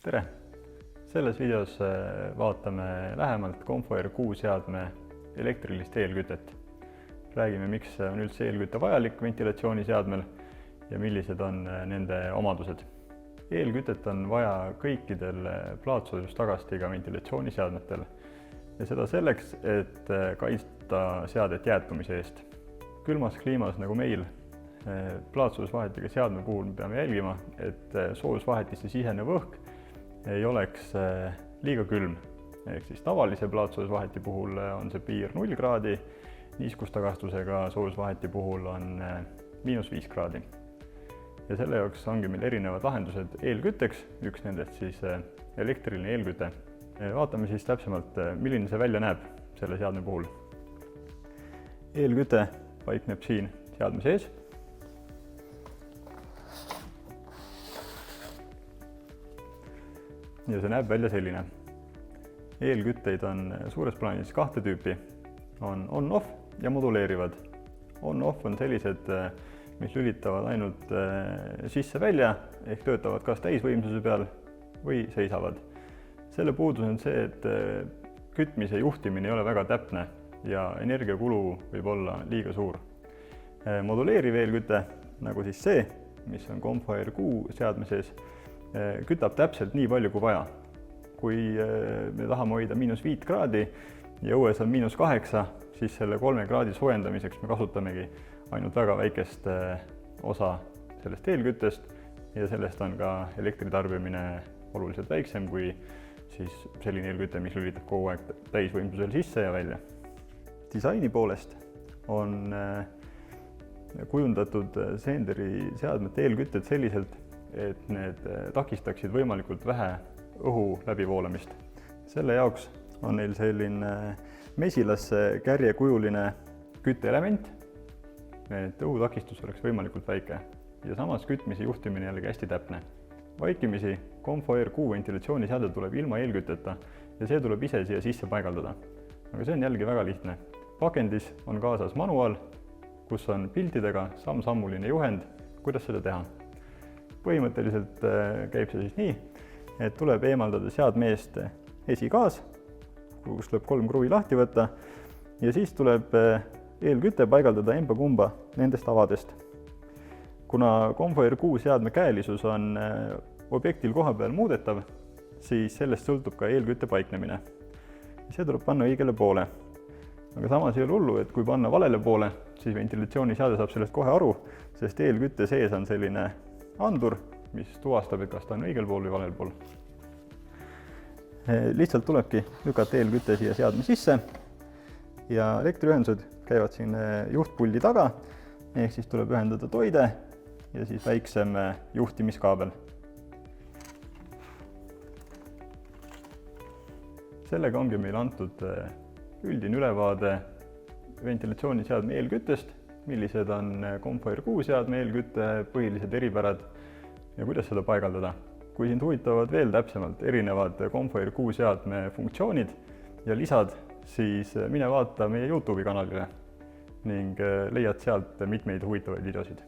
tere! Selles videos vaatame lähemalt Comfoair 6 seadme elektrilist eelkütet. Räägime, miks on üldse eelküte vajalik ventilatsiooniseadmel ja millised on nende omadused. Eelkütet on vaja kõikidel plaatsoojustagastiga ventilatsiooniseadmetel ja seda selleks, et kaitsta seadet jäätumise eest. Külmas kliimas nagu meil plaatsoojusvahetiga seadme puhul me peame jälgima, et soojusvahetisse sisenev õhk ei oleks liiga külm. Ehk siis tavalise plaatsoojusvaheti puhul on see piir 0 kraadi, niiskustagastusega soojusvaheti puhul on -5 kraadi. Ja selle jaoks ongi meil erinevad lahendused eelkütteks, üks nendest siis elektriline eelküte. Vaatame siis täpsemalt, milline see välja näeb selle seadme puhul. Eelküte paikneb siin seadme sees. Ja see näeb välja selline. Eelkütteid on suures plaanis kahte tüüpi. On on-off ja moduleerivad. On-off on sellised, mis lülitavad ainult sisse-välja ehk töötavad kas täisvõimsuse peal või seisavad. Selle puudus on see, et kütmise juhtimine ei ole väga täpne ja energiakulu võib olla liiga suur. Moduleeriv eelküte, nagu siis see, mis on Comfoair 6 seadme sees, kütab täpselt nii palju kui vaja. Kui me tahame hoida -5 kraadi ja õues on -8, siis selle 3 kraadi soojendamiseks me kasutamegi ainult väga väikest osa sellest eelküttest ja sellest on ka elektritarbimine oluliselt väiksem kui siis selline eelküte, mis lülitab kogu aeg täisvõimsusel sisse ja välja. Disaini poolest on kujundatud Senderi seadmete eelkütted selliselt, et need takistaksid võimalikult vähe õhu läbivoolamist. Selle jaoks on neil selline mesilasse kärjekujuline kütteelement, et õhutakistus oleks võimalikult väike ja samas kütmise juhtimine jällegi hästi täpne. Vaikimisi Comfoair 6 ventilatsiooniseade tuleb ilma eelküteta ja see tuleb ise siia sisse paigaldada. Aga see on jällegi väga lihtne. Pakendis on kaasas manuaal, kus on piltidega samm-sammuline juhend, kuidas seda teha. Põhimõtteliselt käib see siis nii, et tuleb eemaldada seadme eest esigaas, kus tuleb 3 kruvi lahti võtta ja siis tuleb eelküte paigaldada emba-kumba nendest avadest. Kuna Comfoair 6 seadme käelisus on objektil koha peal muudetav, siis sellest sõltub ka eelkütte paiknemine. See tuleb panna õigele poole. Aga samas ei ole hullu, et kui panna valele poole, siis ventilatsiooniseade saab sellest kohe aru, sest eelkütte sees on selline andur, mis tuvastab, et kas ta on õigel pool või valel pool. Lihtsalt tulebki lükata eelküte siia seadme sisse ja elektriühendused käivad siin juhtpuldi taga, ehk siis tuleb ühendada toide ja siis väiksem juhtimiskaabel. Sellega ongi meil antud üldine ülevaade ventilatsiooniseadme eelküttest, millised on Comfoair 6 seadme eelkütte põhilised eripärad ja kuidas seda paigaldada. Kui sind huvitavad veel täpsemalt erinevad Comfoair 6 seadme funktsioonid ja lisad, siis mine vaata meie YouTube'i kanalile ning leiad sealt mitmeid huvitavaid videosid.